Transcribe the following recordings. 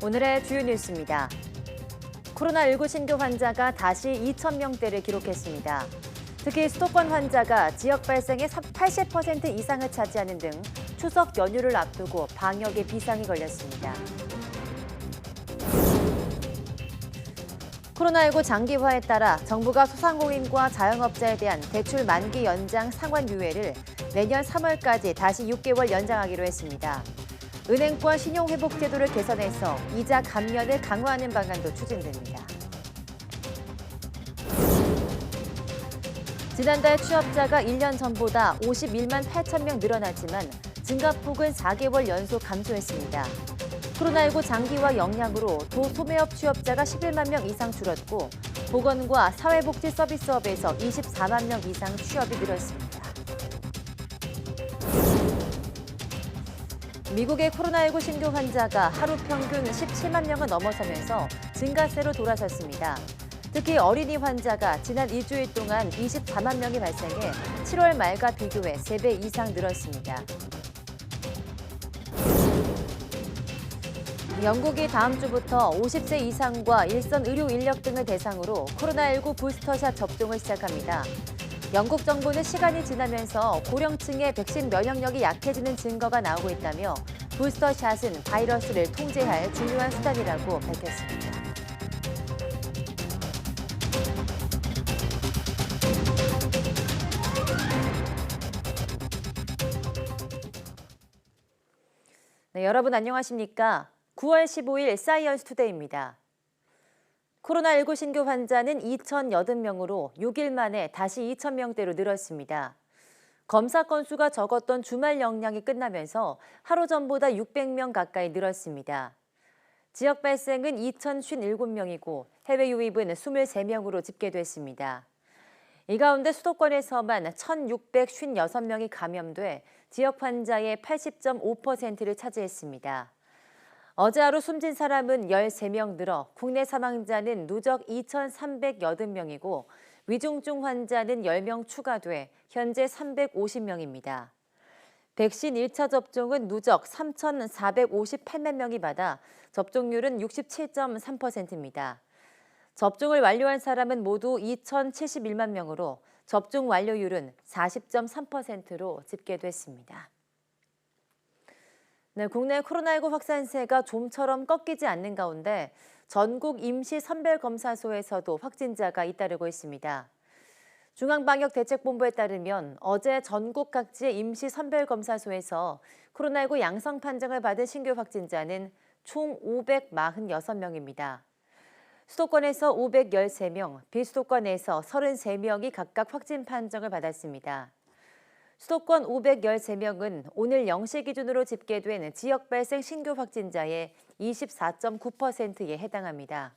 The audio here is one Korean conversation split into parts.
오늘의 주요 뉴스입니다. 코로나19 신규 환자가 다시 2,000명대를 기록했습니다. 특히 수도권 환자가 지역 발생의 80% 이상을 차지하는 등 추석 연휴를 앞두고 방역에 비상이 걸렸습니다. 코로나19 장기화에 따라 정부가 소상공인과 자영업자에 대한 대출 만기 연장 상환 유예를 내년 3월까지 다시 6개월 연장하기로 했습니다. 은행권 신용회복 제도를 개선해서 이자 감면을 강화하는 방안도 추진됩니다. 지난달 취업자가 1년 전보다 51만 8천 명 늘어났지만 증가폭은 4개월 연속 감소했습니다. 코로나19 장기화 영향으로 도소매업 취업자가 11만 명 이상 줄었고 보건과 사회복지 서비스업에서 24만 명 이상 취업이 늘었습니다. 미국의 코로나19 신규 환자가 하루 평균 17만 명을 넘어서면서 증가세로 돌아섰습니다. 특히 어린이 환자가 지난 일주일 동안 24만 명이 발생해 7월 말과 비교해 3배 이상 늘었습니다. 영국이 다음 주부터 50세 이상과 일선 의료 인력 등을 대상으로 코로나19 부스터샷 접종을 시작합니다. 영국 정부는 시간이 지나면서 고령층의 백신 면역력이 약해지는 증거가 나오고 있다며 부스터샷은 바이러스를 통제할 중요한 수단이라고 밝혔습니다. 네, 여러분 안녕하십니까? 9월 15일 사이언스 투데이입니다. 코로나19 신규 환자는 2,080명으로 6일 만에 다시 2,000명대로 늘었습니다. 검사 건수가 적었던 주말 영향이 끝나면서 하루 전보다 600명 가까이 늘었습니다. 지역 발생은 2,057명이고 해외 유입은 23명으로 집계됐습니다. 이 가운데 수도권에서만 1,656명이 감염돼 지역 환자의 80.5%를 차지했습니다. 어제 하루 숨진 사람은 13명 늘어 국내 사망자는 누적 2,380명이고 위중증 환자는 10명 추가돼 현재 350명입니다. 백신 1차 접종은 누적 3,458만 명이 받아 접종률은 67.3%입니다. 접종을 완료한 사람은 모두 2,071만 명으로 접종 완료율은 40.3%로 집계됐습니다. 네, 국내 코로나19 확산세가 좀처럼 꺾이지 않는 가운데 전국 임시선별검사소에서도 확진자가 잇따르고 있습니다. 중앙방역대책본부에 따르면 어제 전국 각지의 임시선별검사소에서 코로나19 양성 판정을 받은 신규 확진자는 총 546명입니다. 수도권에서 513명, 비수도권에서 33명이 각각 확진 판정을 받았습니다. 수도권 513명은 오늘 0시 기준으로 집계된 지역 발생 신규 확진자의 24.9%에 해당합니다.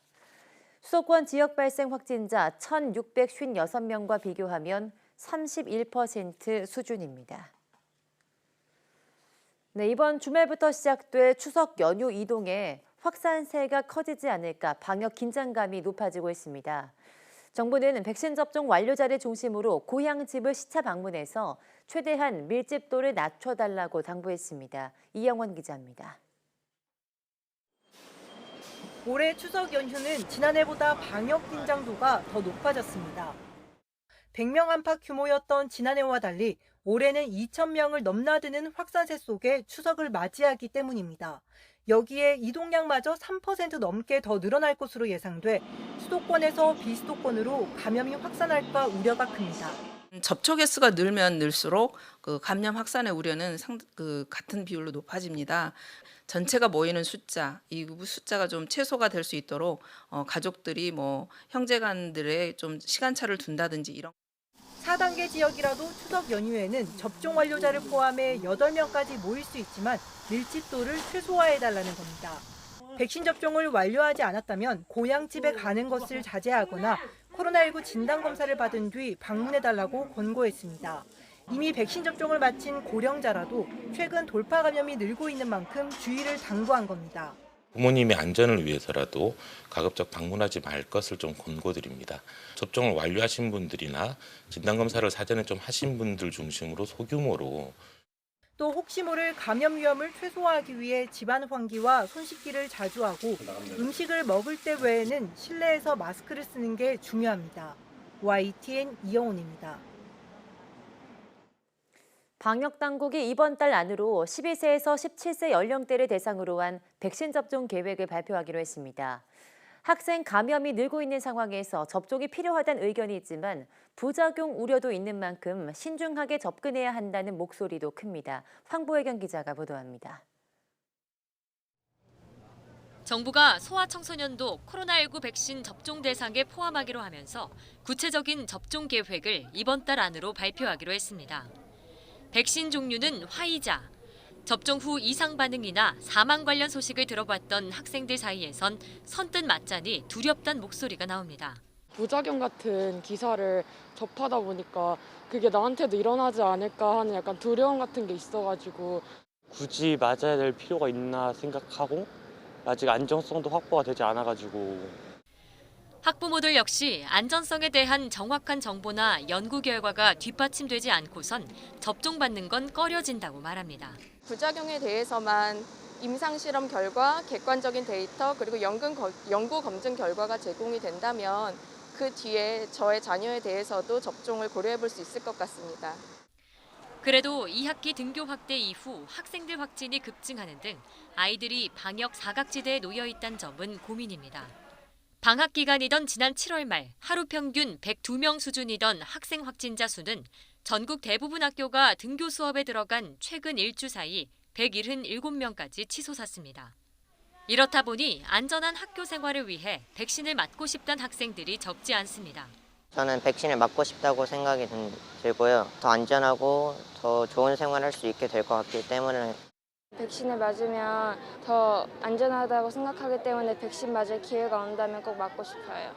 수도권 지역 발생 확진자 1,656명과 비교하면 31% 수준입니다. 네, 이번 주말부터 시작될 추석 연휴 이동에 확산세가 커지지 않을까 방역 긴장감이 높아지고 있습니다. 정부는 백신 접종 완료자를 중심으로 고향집을 시차 방문해서 최대한 밀집도를 낮춰달라고 당부했습니다. 이영원 기자입니다. 올해 추석 연휴는 지난해보다 방역 긴장도가 더 높아졌습니다. 100명 안팎 규모였던 지난해와 달리 올해는 2,000명을 넘나드는 확산세 속에 추석을 맞이하기 때문입니다. 여기에 이동량마저 3% 넘게 더 늘어날 것으로 예상돼 수도권에서 비수도권으로 감염이 확산할까 우려가 큽니다. 접촉 횟수가 늘면 늘수록 감염 확산의 우려는 같은 비율로 높아집니다. 전체가 모이는 숫자, 이 숫자가 좀 최소가 될 수 있도록 가족들이 형제간들의 좀 시간차를 둔다든지 이런. 4단계 지역이라도 추석 연휴에는 접종 완료자를 포함해 8명까지 모일 수 있지만 밀집도를 최소화해달라는 겁니다. 백신 접종을 완료하지 않았다면 고향집에 가는 것을 자제하거나 코로나19 진단검사를 받은 뒤 방문해달라고 권고했습니다. 이미 백신 접종을 마친 고령자라도 최근 돌파 감염이 늘고 있는 만큼 주의를 당부한 겁니다. 부모님의 안전을 위해서라도 가급적 방문하지 말 것을 좀 권고드립니다. 접종을 완료하신 분들이나 진단검사를 사전에 좀 하신 분들 중심으로 소규모로. 또 혹시 모를 감염 위험을 최소화하기 위해 집안 환기와 손 씻기를 자주 하고 음식을 먹을 때 외에는 실내에서 마스크를 쓰는 게 중요합니다. YTN 이영훈입니다. 방역당국이 이번 달 안으로 12세에서 17세 연령대를 대상으로 한 백신 접종 계획을 발표하기로 했습니다. 학생 감염이 늘고 있는 상황에서 접종이 필요하다는 의견이 있지만 부작용 우려도 있는 만큼 신중하게 접근해야 한다는 목소리도 큽니다. 황보혜경 기자가 보도합니다. 정부가 소아청소년도 코로나19 백신 접종 대상에 포함하기로 하면서 구체적인 접종 계획을 이번 달 안으로 발표하기로 했습니다. 백신 종류는 화이자. 접종 후 이상 반응이나 사망 관련 소식을 들어봤던 학생들 사이에선 선뜻 맞자니 두렵다는 목소리가 나옵니다. 부작용 같은 기사를 접하다 보니까 그게 나한테도 일어나지 않을까 하는 약간 두려움 같은 게 있어가지고 굳이 맞아야 될 필요가 있나 생각하고 아직 안정성도 확보가 되지 않아가지고 학부모들 역시 안전성에 대한 정확한 정보나 연구 결과가 뒷받침되지 않고선 접종받는 건 꺼려진다고 말합니다. 부작용에 대해서만 임상실험 결과, 객관적인 데이터, 그리고 연구 검증 결과가 제공이 된다면 그 뒤에 저의 자녀에 대해서도 접종을 고려해 볼 수 있을 것 같습니다. 그래도 2학기 등교 확대 이후 학생들 확진이 급증하는 등 아이들이 방역 사각지대에 놓여 있다는 점은 고민입니다. 방학 기간이던 지난 7월 말 하루 평균 102명 수준이던 학생 확진자 수는 전국 대부분 학교가 등교 수업에 들어간 최근 일주 사이 177명까지 치솟았습니다. 이렇다 보니 안전한 학교 생활을 위해 백신을 맞고 싶다는 학생들이 적지 않습니다. 저는 백신을 맞고 싶다고 생각이 들고요. 더 안전하고 더 좋은 생활을 할 수 있게 될 것 같기 때문에 백신을 맞으면 더 안전하다고 생각하기 때문에 백신 맞을 기회가 온다면 꼭 맞고 싶어요.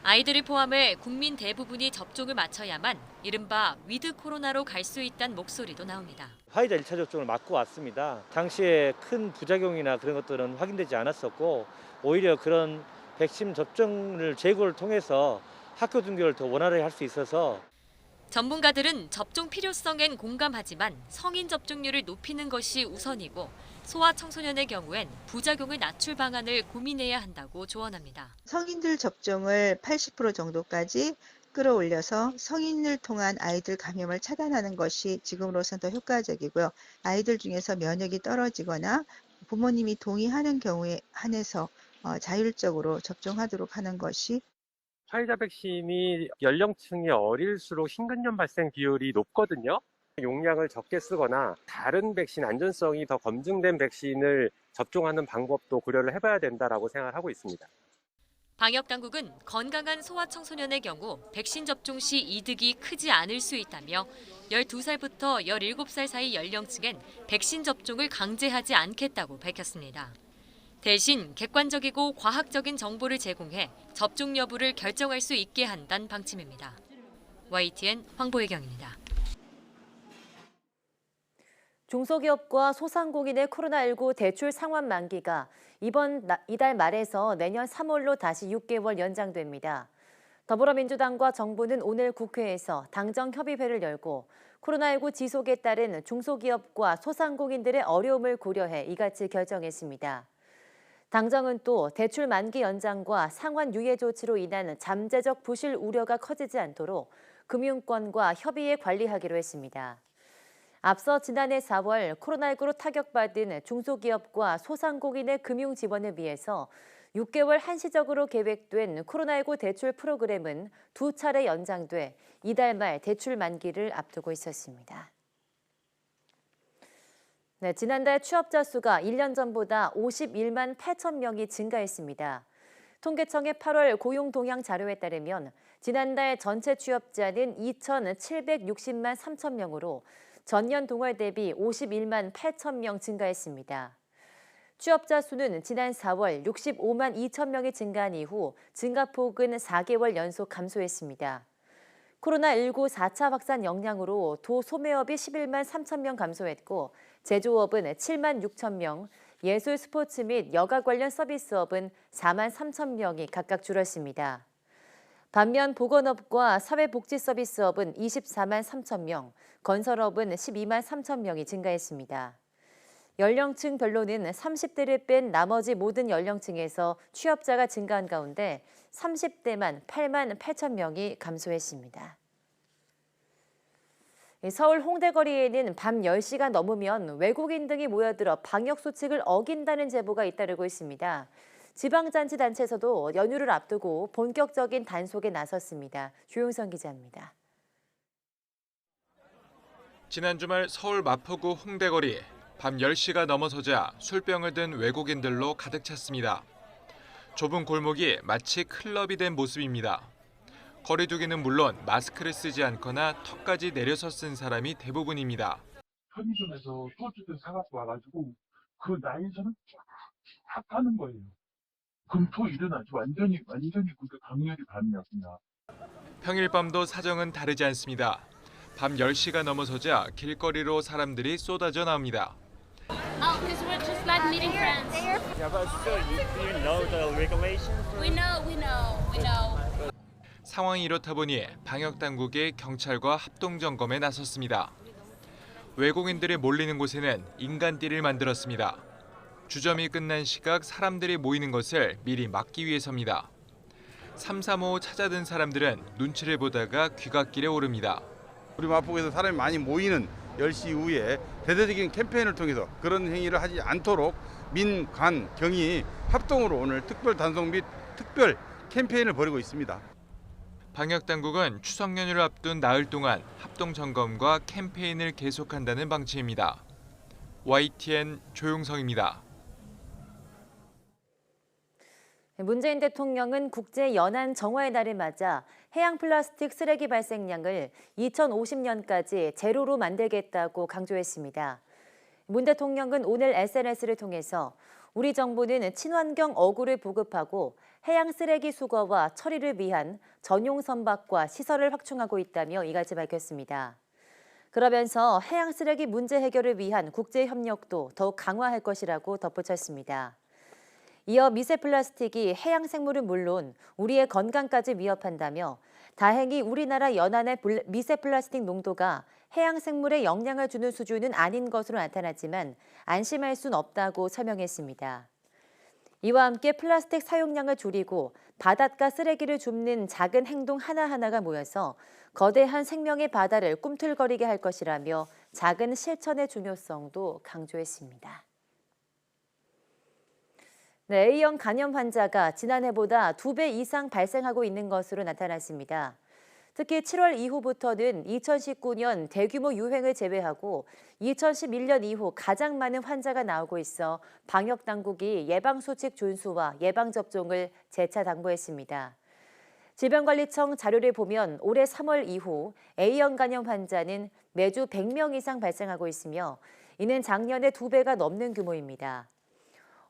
아이들을 포함해 국민 대부분이 접종을 마쳐야만 이른바 위드 코로나로 갈 수 있다는 목소리도 나옵니다. 화이자 1차 접종을 맞고 왔습니다. 당시에 큰 부작용이나 그런 것들은 확인되지 않았었고 오히려 그런 백신 접종을 재고를 통해서 학교 등교를 더 원활하게 할 수 있어서 전문가들은 접종 필요성엔 공감하지만 성인 접종률을 높이는 것이 우선이고 소아청소년의 경우엔 부작용을 낮출 방안을 고민해야 한다고 조언합니다. 성인들 접종을 80% 정도까지 끌어올려서 성인을 통한 아이들 감염을 차단하는 것이 지금으로선 더 효과적이고요. 아이들 중에서 면역이 떨어지거나 부모님이 동의하는 경우에 한해서 자율적으로 접종하도록 하는 것이 화이자 백신이 연령층이 어릴수록 심근염 발생 비율이 높거든요. 용량을 적게 쓰거나 다른 백신 안전성이 더 검증된 백신을 접종하는 방법도 고려를 해봐야 된다라고 생각하고 있습니다. 방역당국은 건강한 소아청소년의 경우 백신 접종 시 이득이 크지 않을 수 있다며 12살부터 17살 사이 연령층엔 백신 접종을 강제하지 않겠다고 밝혔습니다. 대신 객관적이고 과학적인 정보를 제공해 접종 여부를 결정할 수 있게 한다는 방침입니다. YTN 황보혜경입니다. 중소기업과 소상공인의 코로나19 대출 상환 만기가 이달 말에서 내년 3월로 다시 6개월 연장됩니다. 더불어민주당과 정부는 오늘 국회에서 당정협의회를 열고 코로나19 지속에 따른 중소기업과 소상공인들의 어려움을 고려해 이같이 결정했습니다. 당정은 또 대출 만기 연장과 상환 유예 조치로 인한 잠재적 부실 우려가 커지지 않도록 금융권과 협의해 관리하기로 했습니다. 앞서 지난해 4월 코로나19로 타격받은 중소기업과 소상공인의 금융 지원을 위해서 6개월 한시적으로 계획된 코로나19 대출 프로그램은 2차례 연장돼 이달 말 대출 만기를 앞두고 있었습니다. 네, 지난달 취업자 수가 1년 전보다 51만 8천 명이 증가했습니다. 통계청의 8월 고용 동향 자료에 따르면 지난달 전체 취업자는 2,760만 3천 명으로 전년 동월 대비 51만 8천 명 증가했습니다. 취업자 수는 지난 4월 65만 2천 명이 증가한 이후 증가폭은 4개월 연속 감소했습니다. 코로나19 4차 확산 영향으로 도소매업이 11만 3천 명 감소했고 제조업은 7만 6천 명, 예술 스포츠 및 여가 관련 서비스업은 4만 3천 명이 각각 줄었습니다. 반면 보건업과 사회복지서비스업은 24만 3천 명, 건설업은 12만 3천 명이 증가했습니다. 연령층별로는 30대를 뺀 나머지 모든 연령층에서 취업자가 증가한 가운데 30대만 8만 8천 명이 감소했습니다. 서울 홍대거리에는 밤 10시가 넘으면 외국인 등이 모여들어 방역수칙을 어긴다는 제보가 잇따르고 있습니다. 지방자치단체에서도 연휴를 앞두고 본격적인 단속에 나섰습니다. 조용선 기자입니다. 지난 주말 서울 마포구 홍대거리 밤 10시가 넘어서자 술병을 든 외국인들로 가득 찼습니다. 좁은 골목이 마치 클럽이 된 모습입니다. 거리두기는 물론 마스크를 쓰지 않거나 턱까지 내려서 쓴 사람이 대부분입니다. 편의점에서 소주를 사갖고 와가지고 그 라인선을 쫙 하는 거예요. 금토 일어나지 완전히 그 강렬히 반이었습니다. 평일 밤도 사정은 다르지 않습니다. 밤 10시가 넘어서자 길거리로 사람들이 쏟아져 나옵니다. Because we're just like meeting friends. Yeah, but still, you know the regulations? We know. 상황이 이렇다 보니 방역 당국이 경찰과 합동 점검에 나섰습니다. 외국인들이 몰리는 곳에는 인간띠를 만들었습니다. 주점이 끝난 시각 사람들이 모이는 것을 미리 막기 위해서입니다. 335 찾아든 사람들은 눈치를 보다가 귀갓길에 오릅니다. 우리 마포구에서 사람이 많이 모이는 10시 이후에 대대적인 캠페인을 통해서 그런 행위를 하지 않도록 민, 관, 경이 합동으로 오늘 특별 단속 및 특별 캠페인을 벌이고 있습니다. 방역 당국은 추석 연휴를 앞둔 나흘 동안 합동 점검과 캠페인을 계속한다는 방침입니다. YTN 조용성입니다. 문재인 대통령은 국제연안 정화의 날을 맞아 해양 플라스틱 쓰레기 발생량을 2050년까지 제로로 만들겠다고 강조했습니다. 문 대통령은 오늘 SNS를 통해서 우리 정부는 친환경 어구를 보급하고 해양 쓰레기 수거와 처리를 위한 전용 선박과 시설을 확충하고 있다며 이같이 밝혔습니다. 그러면서 해양 쓰레기 문제 해결을 위한 국제 협력도 더욱 강화할 것이라고 덧붙였습니다. 이어 미세 플라스틱이 해양 생물은 물론 우리의 건강까지 위협한다며 다행히 우리나라 연안의 미세 플라스틱 농도가 해양 생물에 영향을 주는 수준은 아닌 것으로 나타났지만 안심할 순 없다고 설명했습니다. 이와 함께 플라스틱 사용량을 줄이고 바닷가 쓰레기를 줍는 작은 행동 하나하나가 모여서 거대한 생명의 바다를 꿈틀거리게 할 것이라며 작은 실천의 중요성도 강조했습니다. 네, A형 간염 환자가 지난해보다 2배 이상 발생하고 있는 것으로 나타났습니다. 특히 7월 이후부터는 2019년 대규모 유행을 제외하고 2011년 이후 가장 많은 환자가 나오고 있어 방역당국이 예방수칙 준수와 예방접종을 재차 당부했습니다. 질병관리청 자료를 보면 올해 3월 이후 A형 간염 환자는 매주 100명 이상 발생하고 있으며 이는 작년의 2배가 넘는 규모입니다.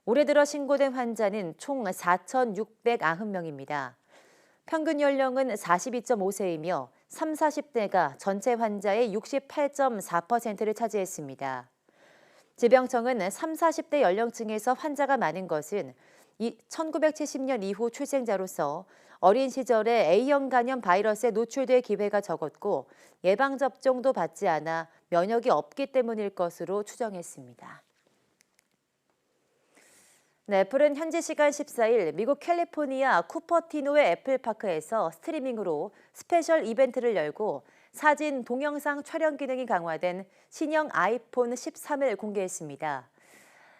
올해 들어 신고된 환자는 총 4,690명입니다. 평균 연령은 42.5세이며 30, 40대가 전체 환자의 68.4%를 차지했습니다. 질병청은 30, 40대 연령층에서 환자가 많은 것은 1970년 이후 출생자로서 어린 시절에 A형 간염 바이러스에 노출될 기회가 적었고 예방접종도 받지 않아 면역이 없기 때문일 것으로 추정했습니다. 네, 애플은 현지 시간 14일 미국 캘리포니아 쿠퍼티노의 애플파크에서 스트리밍으로 스페셜 이벤트를 열고 사진, 동영상 촬영 기능이 강화된 신형 아이폰 13을 공개했습니다.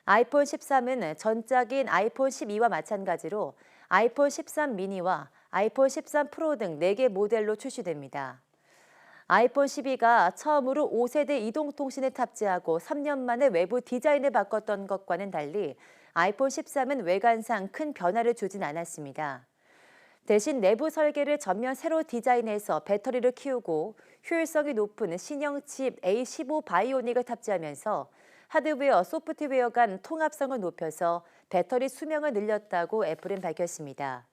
아이폰 13은 전작인 아이폰 12와 마찬가지로 아이폰 13 미니와 아이폰 13 프로 등 4개 모델로 출시됩니다. 아이폰 12가 처음으로 5세대 이동통신을 탑재하고 3년 만에 외부 디자인을 바꿨던 것과는 달리 아이폰 13은 외관상 큰 변화를 주진 않았습니다. 대신 내부 설계를 전면 새로 디자인해서 배터리를 키우고 효율성이 높은 신형 칩 A15 바이오닉을 탑재하면서 하드웨어, 소프트웨어 간 통합성을 높여서 배터리 수명을 늘렸다고 애플은 밝혔습니다.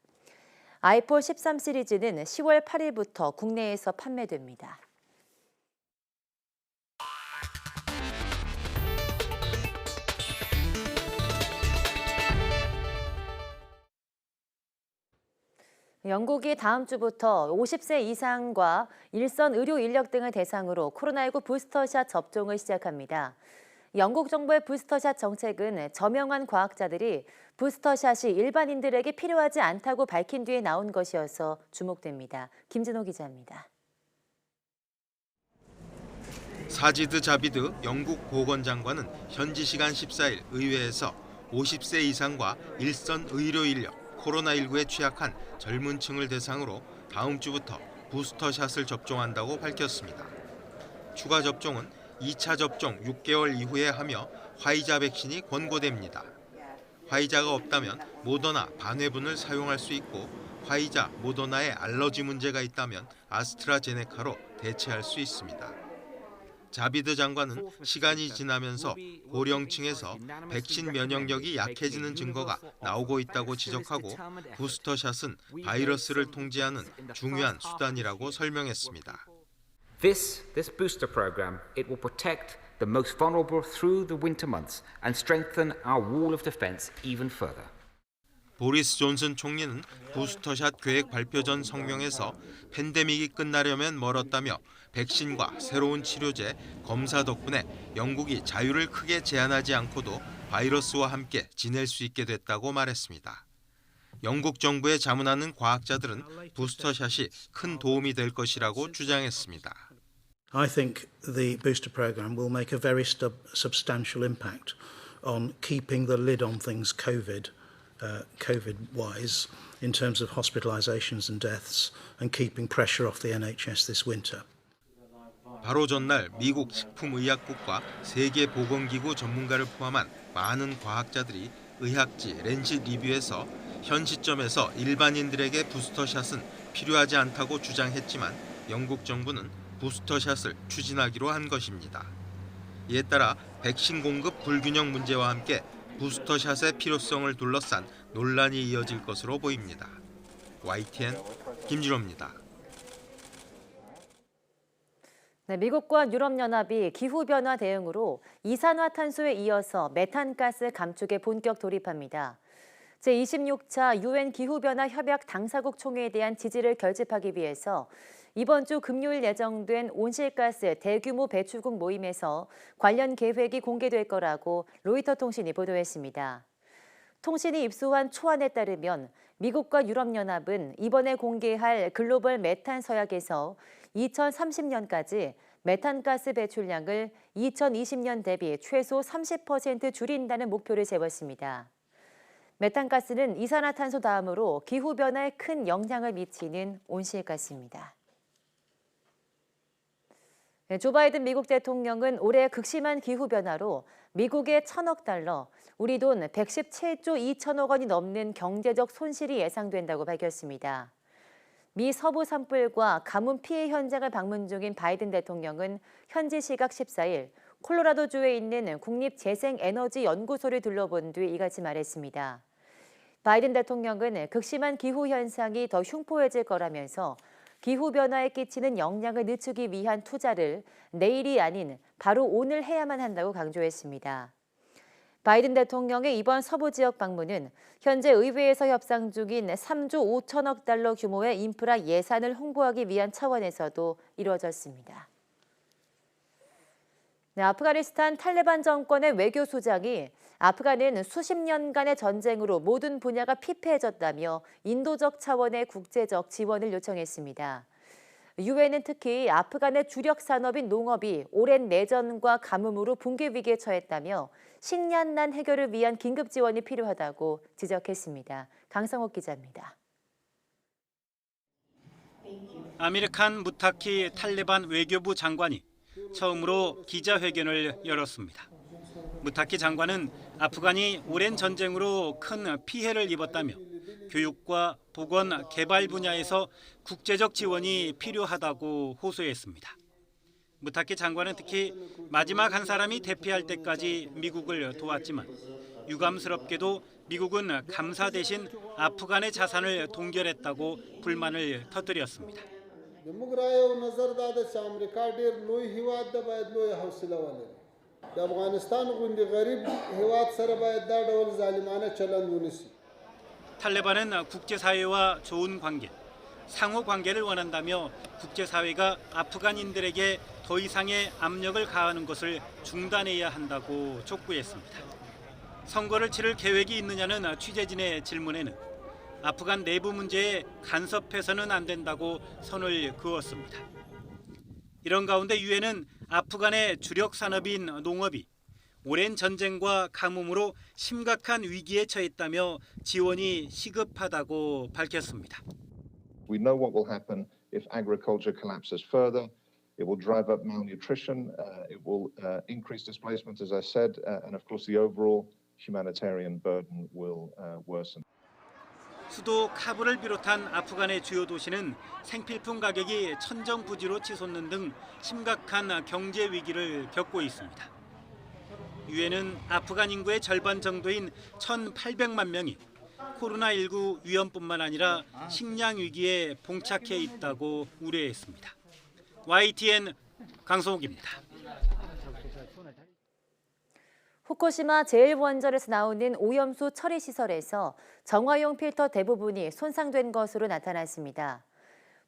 아이폰 13 시리즈는 10월 8일부터 국내에서 판매됩니다. 영국이 다음 주부터 50세 이상과 일선 의료 인력 등을 대상으로 코로나19 부스터샷 접종을 시작합니다. 영국 정부의 부스터샷 정책은 저명한 과학자들이 부스터샷이 일반인들에게 필요하지 않다고 밝힌 뒤에 나온 것이어서 주목됩니다. 김진호 기자입니다. 사지드 자비드 영국 보건장관은 현지 시간 14일 의회에서 50세 이상과 일선 의료 인력, 코로나19에 취약한 젊은 층을 대상으로 다음 주부터 부스터샷을 접종한다고 밝혔습니다. 추가 접종은 2차 접종 6개월 이후에 하며 화이자 백신이 권고됩니다. 화이자가 없다면 모더나 반회분을 사용할 수 있고 화이자, 모더나에 알러지 문제가 있다면 아스트라제네카로 대체할 수 있습니다. 자비드 장관은 시간이 지나면서 고령층에서 백신 면역력이 약해지는 증거가 나오고 있다고 지적하고 부스터샷은 바이러스를 통제하는 중요한 수단이라고 설명했습니다. This booster program, it will protect the most vulnerable through the winter months and strengthen our wall of defense even further. 보리스 존슨 총리는 부스터샷 계획 발표 전 성명에서 팬데믹이 끝나려면 멀었다며 백신과 새로운 치료제, 검사 덕분에 영국이 자유를 크게 제한하지 않고도 바이러스와 함께 지낼 수 있게 됐다고 말했습니다. 영국 정부에 자문하는 과학자들은 부스터샷이 큰 도움이 될 것이라고 주장했습니다. I think the booster program will make a very substantial impact on keeping the lid on things COVID-wise in terms of hospitalizations and deaths and keeping pressure off the NHS this winter. 바로 전날 미국 식품의약국과 세계보건기구 전문가를 포함한 많은 과학자들이 의학지 렌싯 리뷰에서 현 시점에서 일반인들에게 부스터샷은 필요하지 않다고 주장했지만 영국 정부는 부스터샷을 추진하기로 한 것입니다. 이에 따라 백신 공급 불균형 문제와 함께 부스터샷의 필요성을 둘러싼 논란이 이어질 것으로 보입니다. YTN 김진호입니다. 네, 미국과 유럽연합이 기후변화 대응으로 이산화탄소에 이어서 메탄가스 감축에 본격 돌입합니다. 제26차 UN 기후변화 협약 당사국 총회에 대한 지지를 결집하기 위해서 이번 주 금요일 예정된 온실가스 대규모 배출국 모임에서 관련 계획이 공개될 거라고 로이터 통신이 보도했습니다. 통신이 입수한 초안에 따르면 미국과 유럽연합은 이번에 공개할 글로벌 메탄 서약에서 2030년까지 메탄가스 배출량을 2020년 대비 최소 30% 줄인다는 목표를 세웠습니다. 메탄가스는 이산화탄소 다음으로 기후변화에 큰 영향을 미치는 온실가스입니다. 조 바이든 미국 대통령은 올해 극심한 기후변화로 미국의 1,000억 달러, 우리 돈 117조 2천억 원이 넘는 경제적 손실이 예상된다고 밝혔습니다. 미 서부 산불과 가뭄 피해 현장을 방문 중인 바이든 대통령은 현지 시각 14일 콜로라도주에 있는 국립재생에너지연구소를 둘러본 뒤 이같이 말했습니다. 바이든 대통령은 극심한 기후 현상이 더 흉포해질 거라면서 기후변화에 끼치는 영향을 늦추기 위한 투자를 내일이 아닌 바로 오늘 해야만 한다고 강조했습니다. 바이든 대통령의 이번 서부 지역 방문은 현재 의회에서 협상 중인 3조 5천억 달러 규모의 인프라 예산을 홍보하기 위한 차원에서도 이루어졌습니다. 네, 아프가니스탄 탈레반 정권의 외교수장이 아프간은 수십 년간의 전쟁으로 모든 분야가 피폐해졌다며 인도적 차원의 국제적 지원을 요청했습니다. 유엔은 특히 아프간의 주력 산업인 농업이 오랜 내전과 가뭄으로 붕괴 위기에 처했다며 식량난 해결을 위한 긴급 지원이 필요하다고 지적했습니다. 강성옥 기자입니다. 아미르칸 무타키 탈레반 외교부 장관이 처음으로 기자회견을 열었습니다. 무타키 장관은 아프간이 오랜 전쟁으로 큰 피해를 입었다며 교육과 보건, 개발 분야에서 국제적 지원이 필요하다고 호소했습니다. 무타키 장관은 특히 마지막 한 사람이 대피할 때까지 미국을 도왔지만 유감스럽게도 미국은 감사 대신 아프간의 자산을 동결했다고 불만을 터뜨렸습니다. 탈레반은 국제사회와 좋은 관계, 상호 관계를 원한다며 국제사회가 아프간인들에게 더 이상의 압력을 가하는 것을 중단해야 한다고 촉구했습니다. 선거를 치를 계획이 있느냐는 취재진의 질문에는 아프간 내부 문제에 간섭해서는 안 된다고 선을 그었습니다. 이런 가운데 유엔은 아프간의 주력 산업인 농업이 오랜 전쟁과 가뭄으로 심각한 위기에 처했다며 지원이 시급하다고 밝혔습니다. We know what will happen if agriculture collapses further. It will drive up malnutrition. It will increase displacement, as I said, and of course the overall humanitarian burden will worsen. 수도 카불을 비롯한 아프간의 주요 도시는 생필품 가격이 천정부지로 치솟는 등 심각한 경제 위기를 겪고 있습니다. 유엔은 아프간 인구의 절반 정도인 1,800만 명이 코로나19 위험뿐만 아니라 식량 위기에 봉착해 있다고 우려했습니다. YTN 강성욱입니다. 후쿠시마 제1원전에서 나오는 오염수 처리 시설에서 정화용 필터 대부분이 손상된 것으로 나타났습니다.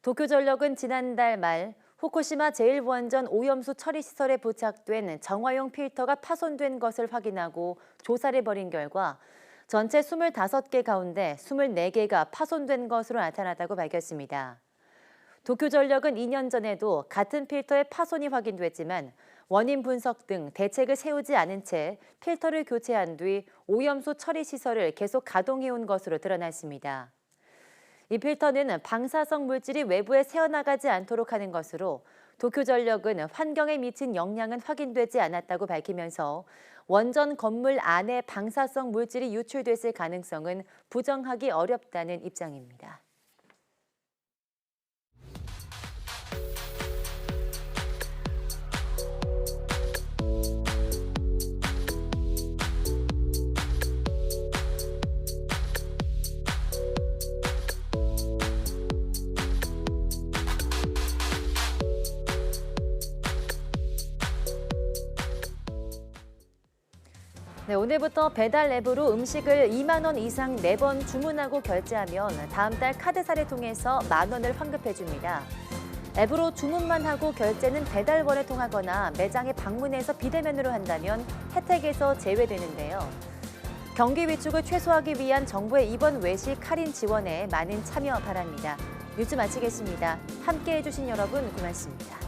도쿄전력은 지난달 말 후쿠시마 제1원전 오염수 처리 시설에 부착된 정화용 필터가 파손된 것을 확인하고 조사를 벌인 결과 전체 25개 가운데 24개가 파손된 것으로 나타났다고 밝혔습니다. 도쿄전력은 2년 전에도 같은 필터의 파손이 확인됐지만 원인 분석 등 대책을 세우지 않은 채 필터를 교체한 뒤 오염수 처리 시설을 계속 가동해온 것으로 드러났습니다. 이 필터는 방사성 물질이 외부에 새어나가지 않도록 하는 것으로 도쿄전력은 환경에 미친 영향은 확인되지 않았다고 밝히면서 원전 건물 안에 방사성 물질이 유출됐을 가능성은 부정하기 어렵다는 입장입니다. 네, 오늘부터 배달 앱으로 음식을 2만 원 이상 4번 주문하고 결제하면 다음 달 카드사를 통해서 만 원을 환급해줍니다. 앱으로 주문만 하고 결제는 배달원을 통하거나 매장에 방문해서 비대면으로 한다면 혜택에서 제외되는데요. 경기 위축을 최소화하기 위한 정부의 이번 외식 할인 지원에 많은 참여 바랍니다. 뉴스 마치겠습니다. 함께해 주신 여러분 고맙습니다.